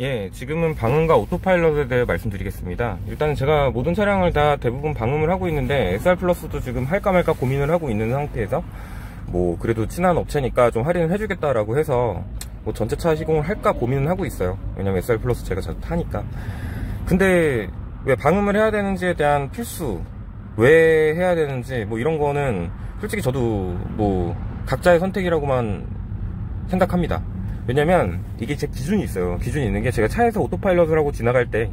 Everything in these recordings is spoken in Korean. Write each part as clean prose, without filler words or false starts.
예, 지금은 방음과 오토파일럿에 대해 말씀드리겠습니다. 일단 제가 모든 차량을 다 대부분 방음을 하고 있는데 SR 플러스도 지금 할까 말까 고민을 하고 있는 상태에서 뭐 그래도 친한 업체니까 좀 할인을 해주겠다라고 해서 뭐 전체차 시공을 할까 고민은 하고 있어요. 왜냐면 SR 플러스 제가 자주 타니까. 근데 왜 방음을 해야 되는지에 대한 필수, 왜 해야 되는지 뭐 이런 거는 솔직히 저도 뭐 각자의 선택이라고만 생각합니다. 왜냐면 이게 제 기준이 있어요. 기준이 있는 게, 제가 차에서 오토파일럿을 하고 지나갈 때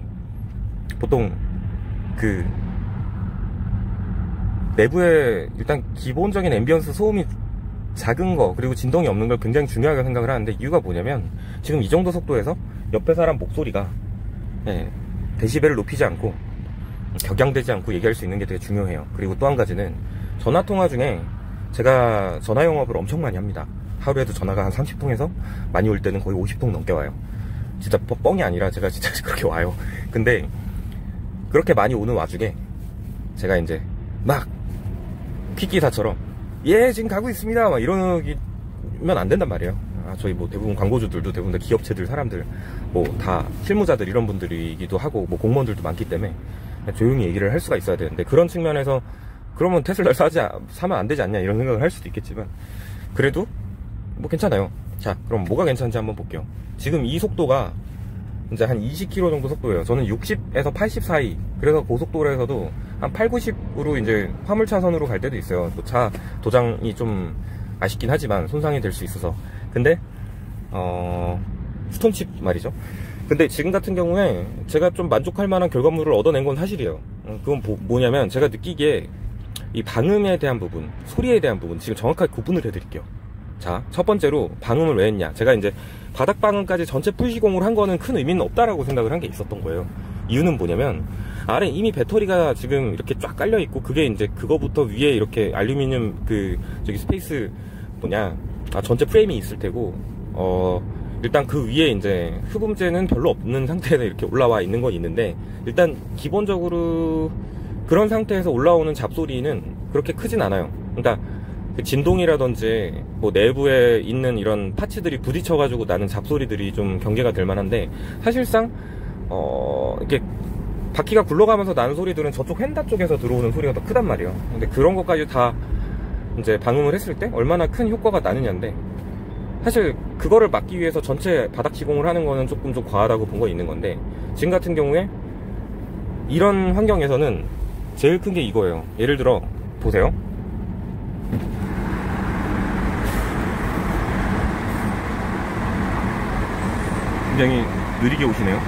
보통 그 내부에 일단 기본적인 앰비언스 소음이 작은 거, 그리고 진동이 없는 걸 굉장히 중요하게 생각을 하는데, 이유가 뭐냐면 지금 이 정도 속도에서 옆에 사람 목소리가 데시벨을 높이지 않고 격양되지 않고 얘기할 수 있는 게 되게 중요해요. 그리고 또 한 가지는 전화통화 중에 제가 전화 영업을 엄청 많이 합니다. 하루에도 전화가 한 30통에서 많이 올 때는 거의 50통 넘게 와요. 진짜 뻥이 아니라 제가 진짜 그렇게 와요. 근데 그렇게 많이 오는 와중에 제가 이제 막 퀵기사처럼 예 지금 가고 있습니다 막 이러면 안 된단 말이에요. 저희 뭐 대부분 광고주들도 대부분 다 기업체들 사람들 뭐 다 실무자들 이런 분들이기도 하고 뭐 공무원들도 많기 때문에 조용히 얘기를 할 수가 있어야 되는데, 그런 측면에서 그러면 테슬라를 사면 안 되지 않냐 이런 생각을 할 수도 있겠지만, 그래도 뭐 괜찮아요. 자, 그럼 뭐가 괜찮은지 한번 볼게요. 지금 이 속도가 이제 한 20km 정도 속도예요. 저는 60에서 80 사이, 그래서 고속도로에서도 한 8, 90으로 이제 화물차선으로 갈 때도 있어요. 또 차 도장이 좀 아쉽긴 하지만 손상이 될 수 있어서. 근데 스톤칩 말이죠. 근데 지금 같은 경우에 제가 좀 만족할 만한 결과물을 얻어낸 건 사실이에요. 그건 뭐냐면, 제가 느끼기에 이 방음에 대한 부분, 소리에 대한 부분 지금 정확하게 구분을 해드릴게요. 자, 첫 번째로 방음을 왜 했냐. 제가 이제 바닥 방음까지 전체 풀시공을 한 거는 큰 의미는 없다라고 생각을 한 게 있었던 거예요. 이유는 뭐냐면, 아래 이미 배터리가 지금 이렇게 쫙 깔려 있고, 그게 이제 그거부터 위에 이렇게 알루미늄 저기 스페이스 전체 프레임이 있을 테고, 일단 그 위에 이제 흡음재는 별로 없는 상태에서 이렇게 올라와 있는 건 있는데, 일단 기본적으로 그런 상태에서 올라오는 잡소리는 그렇게 크진 않아요. 그러니까 진동이라든지 뭐 내부에 있는 이런 파츠들이 부딪혀가지고 나는 잡소리들이 좀 경계가 될 만한데, 사실상 이렇게 바퀴가 굴러가면서 나는 소리들은 저쪽 휀다 쪽에서 들어오는 소리가 더 크단 말이에요. 근데 그런 것까지 다 이제 방음을 했을 때 얼마나 큰 효과가 나느냐인데, 사실 그거를 막기 위해서 전체 바닥 시공을 하는 거는 조금 좀 과하다고 본 거 있는 건데, 지금 같은 경우에 이런 환경에서는 제일 큰 게 이거예요. 예를 들어 보세요. 굉장히 느리게 오시네요.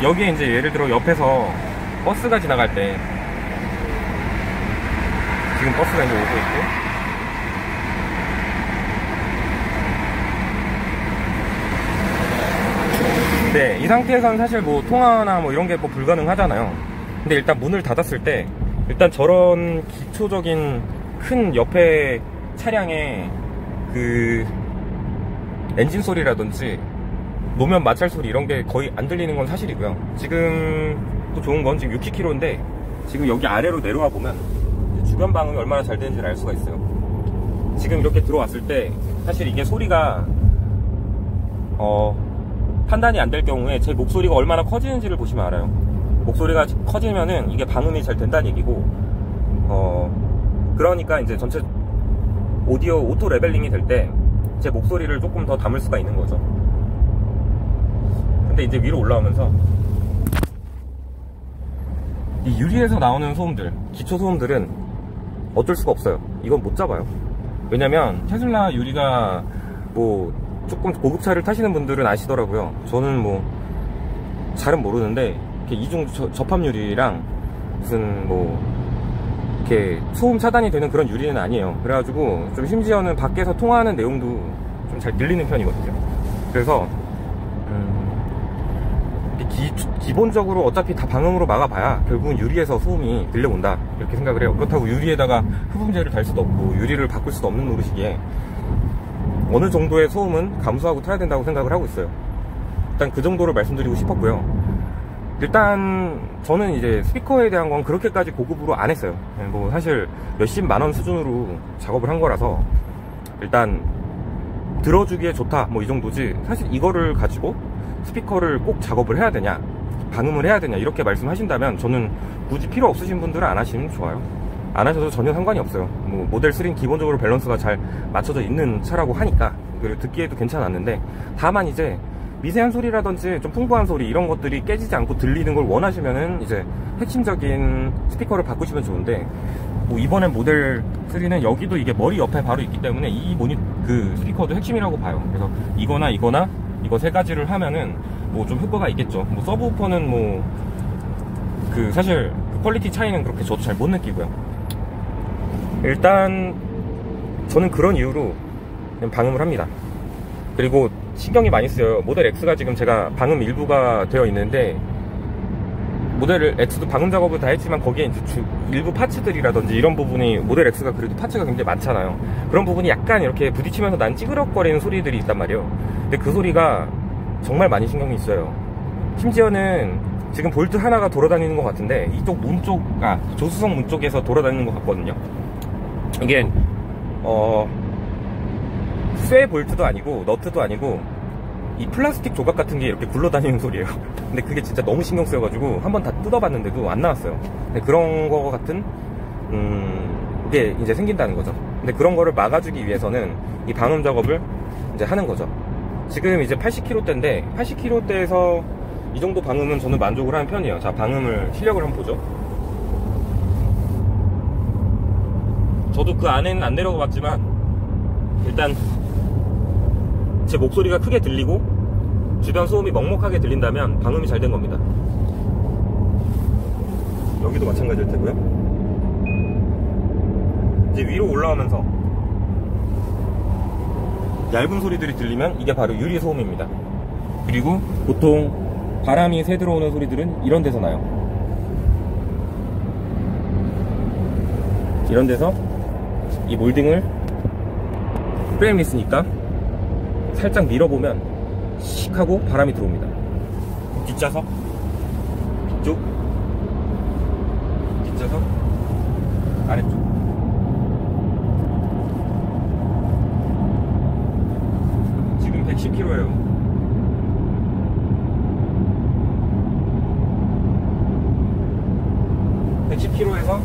여기에 이제 예를 들어 옆에서 버스가 지나갈 때, 지금 버스가 이제 오고 있고, 네, 이 상태에서는 사실 뭐 통화나 뭐 이런 게 뭐 불가능하잖아요. 근데 일단 문을 닫았을 때, 일단 저런 기초적인 큰 옆에 차량의 그 엔진 소리라든지 노면 마찰 소리 이런 게 거의 안 들리는 건 사실이고요. 지금 또 좋은 건 지금 60km인데 지금 여기 아래로 내려와 보면 주변 방음이 얼마나 잘 되는지를 알 수가 있어요. 지금 이렇게 들어왔을 때 사실 이게 소리가 판단이 안 될 경우에 제 목소리가 얼마나 커지는지를 보시면 알아요. 목소리가 커지면은 이게 방음이 잘 된다는 얘기고, 그러니까 이제 전체 오디오 오토 레벨링이 될 때 제 목소리를 조금 더 담을 수가 있는 거죠. 근데 이제 위로 올라오면서 이 유리에서 나오는 소음들, 기초 소음들은 어쩔 수가 없어요. 이건 못 잡아요. 왜냐면 테슬라 유리가 뭐 조금 고급차를 타시는 분들은 아시더라고요. 저는 뭐 잘은 모르는데 이중 접합 유리랑 무슨 뭐 이렇게 소음 차단이 되는 그런 유리는 아니에요. 그래가지고 좀 심지어는 밖에서 통화하는 내용도 좀 잘 들리는 편이거든요. 그래서 기본적으로 어차피 다 방음으로 막아봐야 결국은 유리에서 소음이 들려온다 이렇게 생각을 해요. 그렇다고 유리에다가 흡음재를 달 수도 없고 유리를 바꿀 수도 없는 노릇이기에 어느 정도의 소음은 감수하고 타야 된다고 생각을 하고 있어요. 일단 그 정도를 말씀드리고 싶었고요. 일단 저는 이제 스피커에 대한 건 그렇게까지 고급으로 안 했어요. 뭐 사실 몇십만원 수준으로 작업을 한 거라서 일단 들어주기에 좋다 뭐 이 정도지, 사실 이거를 가지고 스피커를 꼭 작업을 해야 되냐, 방음을 해야 되냐 이렇게 말씀하신다면 저는 굳이 필요 없으신 분들은 안 하시면 좋아요. 안 하셔도 전혀 상관이 없어요. 뭐 모델 3는 기본적으로 밸런스가 잘 맞춰져 있는 차라고 하니까, 그리고 듣기에도 괜찮았는데, 다만 이제 미세한 소리라든지 좀 풍부한 소리 이런 것들이 깨지지 않고 들리는 걸 원하시면은 이제 핵심적인 스피커를 바꾸시면 좋은데, 뭐 이번엔 모델 3는 여기도 이게 머리 옆에 바로 있기 때문에 이 그 스피커도 핵심이라고 봐요. 그래서 이거나 이거 세 가지를 하면은 뭐 좀 효과가 있겠죠. 뭐 서브우퍼는 뭐 그 사실 그 퀄리티 차이는 그렇게 저도 잘 못 느끼고요. 일단 저는 그런 이유로 그냥 방음을 합니다. 그리고 신경이 많이 쓰여요. 모델 X가 지금 제가 방음 일부가 되어 있는데, 모델 X도 방음 작업을 다 했지만 거기에 이제 일부 파츠들이라든지 이런 부분이, 모델 X가 그래도 파츠가 굉장히 많잖아요. 그런 부분이 약간 이렇게 부딪히면서 난 찌그럭거리는 소리들이 있단 말이에요. 근데 그 소리가 정말 많이 신경이 있어요. 심지어는 지금 볼트 하나가 돌아다니는 것 같은데 이쪽 문 쪽, 조수석 문 쪽에서 돌아다니는 것 같거든요. 이게 쇠 볼트도 아니고 너트도 아니고 이 플라스틱 조각 같은 게 이렇게 굴러다니는 소리예요. 근데 그게 진짜 너무 신경 쓰여가지고 한번 다 뜯어봤는데도 안 나왔어요. 근데 그런 거 같은 게 이제 생긴다는 거죠. 근데 그런 거를 막아주기 위해서는 이 방음 작업을 이제 하는 거죠. 지금 이제 80km대인데 80km대에서 이 정도 방음은 저는 만족을 하는 편이에요. 자, 방음을 실력을 한번 보죠. 저도 그 안에는 안 내려가 봤지만 일단 제 목소리가 크게 들리고 주변 소음이 먹먹하게 들린다면 방음이 잘 된 겁니다. 여기도 마찬가지일 테고요. 이제 위로 올라오면서 얇은 소리들이 들리면 이게 바로 유리 소음입니다. 그리고 보통 바람이 새 들어오는 소리들은 이런 데서 나요. 이런 데서 이 몰딩을 프레임리스니까 살짝 밀어보면 씩 하고 바람이 들어옵니다. 뒷좌석, 뒤쪽, 뒷좌석, 아래쪽. 지금 110km예요. (110km에서)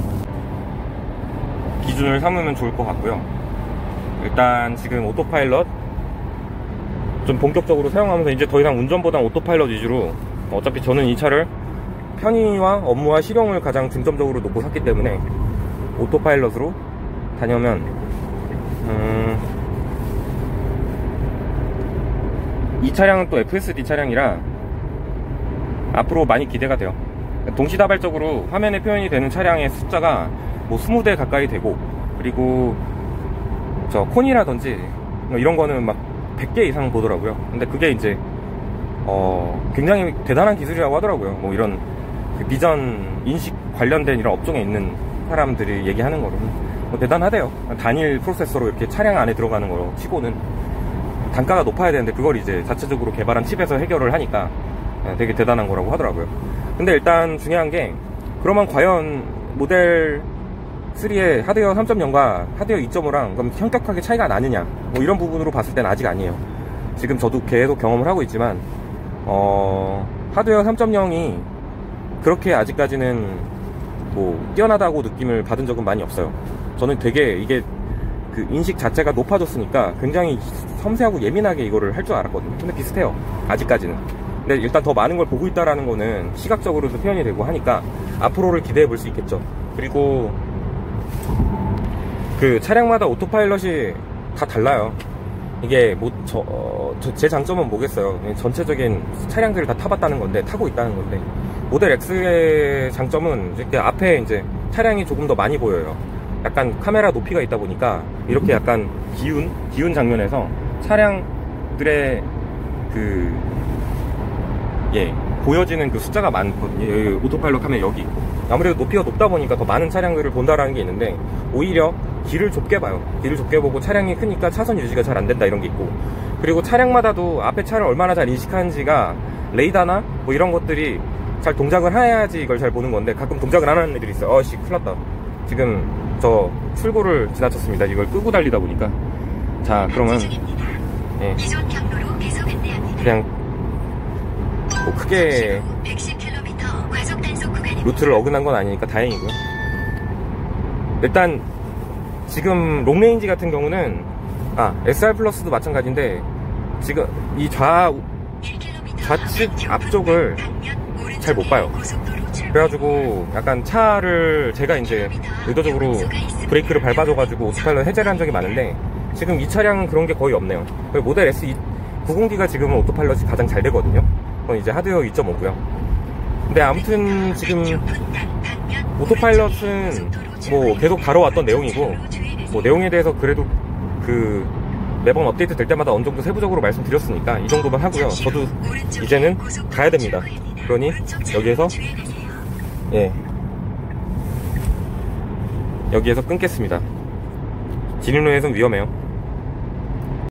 기준을 삼으면 좋을 것 같고요. 일단 지금 오토파일럿 좀 본격적으로 사용하면서 이제 더 이상 운전보단 오토파일럿 위주로, 어차피 저는 이 차를 편의와 업무와 실용을 가장 중점적으로 놓고 샀기 때문에 오토파일럿으로 다녀오면 이 차량은 또 FSD 차량이라 앞으로 많이 기대가 돼요. 동시다발적으로 화면에 표현이 되는 차량의 숫자가 뭐 20대 가까이 되고, 그리고 저 콘이라든지 이런 거는 막 100개 이상 보더라고요. 근데 그게 이제 굉장히 대단한 기술이라고 하더라고요. 뭐 이런 그 비전 인식 관련된 이런 업종에 있는 사람들이 얘기하는 거는 뭐 대단하대요. 단일 프로세서로 이렇게 차량 안에 들어가는 거 치고는 단가가 높아야 되는데 그걸 이제 자체적으로 개발한 칩에서 해결을 하니까 되게 대단한 거라고 하더라고요. 근데 일단 중요한 게, 그러면 과연 모델 3의 하드웨어 3.0과 하드웨어 2.5랑 그럼 현격하게 차이가 나느냐, 뭐 이런 부분으로 봤을 때는 아직 아니에요. 지금 저도 계속 경험을 하고 있지만 하드웨어 3.0이 그렇게 아직까지는 뭐 뛰어나다고 느낌을 받은 적은 많이 없어요. 저는 되게 이게 그 인식 자체가 높아졌으니까 굉장히 섬세하고 예민하게 이거를 할 줄 알았거든요. 근데 비슷해요, 아직까지는. 근데 일단 더 많은 걸 보고 있다라는 거는 시각적으로도 표현이 되고 하니까 앞으로를 기대해 볼 수 있겠죠. 그리고 그 차량마다 오토파일럿이 다 달라요. 이게 뭐 제 장점은 뭐겠어요. 전체적인 차량들을 다 타봤다는 건데, 타고 있다는 건데, 모델 X의 장점은 이렇게 앞에 이제 차량이 조금 더 많이 보여요. 약간 카메라 높이가 있다 보니까 이렇게 약간 기운 장면에서 차량들의 보여지는 그 숫자가 많거든요. 오토파일럿 하면 여기 있고, 아무래도 높이가 높다 보니까 더 많은 차량들을 본다라는 게 있는데, 오히려 길을 좁게 봐요. 길을 좁게 보고 차량이 크니까 차선 유지가 잘 안 된다 이런 게 있고, 그리고 차량마다도 앞에 차를 얼마나 잘 인식하는지가 레이더나 뭐 이런 것들이 잘 동작을 해야지 이걸 잘 보는 건데, 가끔 동작을 안 하는 애들이 있어요. 큰일 났다. 지금 저 출구를 지나쳤습니다. 이걸 끄고 달리다 보니까. 자, 그러면 예, 그냥 뭐 크게 루트를 어긋난 건 아니니까 다행이고요. 일단 지금 롱레인지 같은 경우는 SR 플러스도 마찬가지인데 지금 이 좌측 앞쪽을 잘 못 봐요. 그래가지고 약간 차를 제가 이제 의도적으로 브레이크를 밟아줘가지고 오토파일럿 해제를 한 적이 많은데 지금 이 차량은 그런 게 거의 없네요. 모델 S 90D가 지금은 오토파일럿이 가장 잘 되거든요. 그건 이제 하드웨어 2.5고요. 근데 아무튼 지금 오토파일럿은 뭐 계속 다뤄왔던 내용이고 뭐 내용에 대해서 그래도 그 매번 업데이트 될 때마다 어느 정도 세부적으로 말씀드렸으니까 이 정도만 하고요. 저도 이제는 가야 됩니다. 그러니 여기에서 여기에서 끊겠습니다. 진입로에선 위험해요.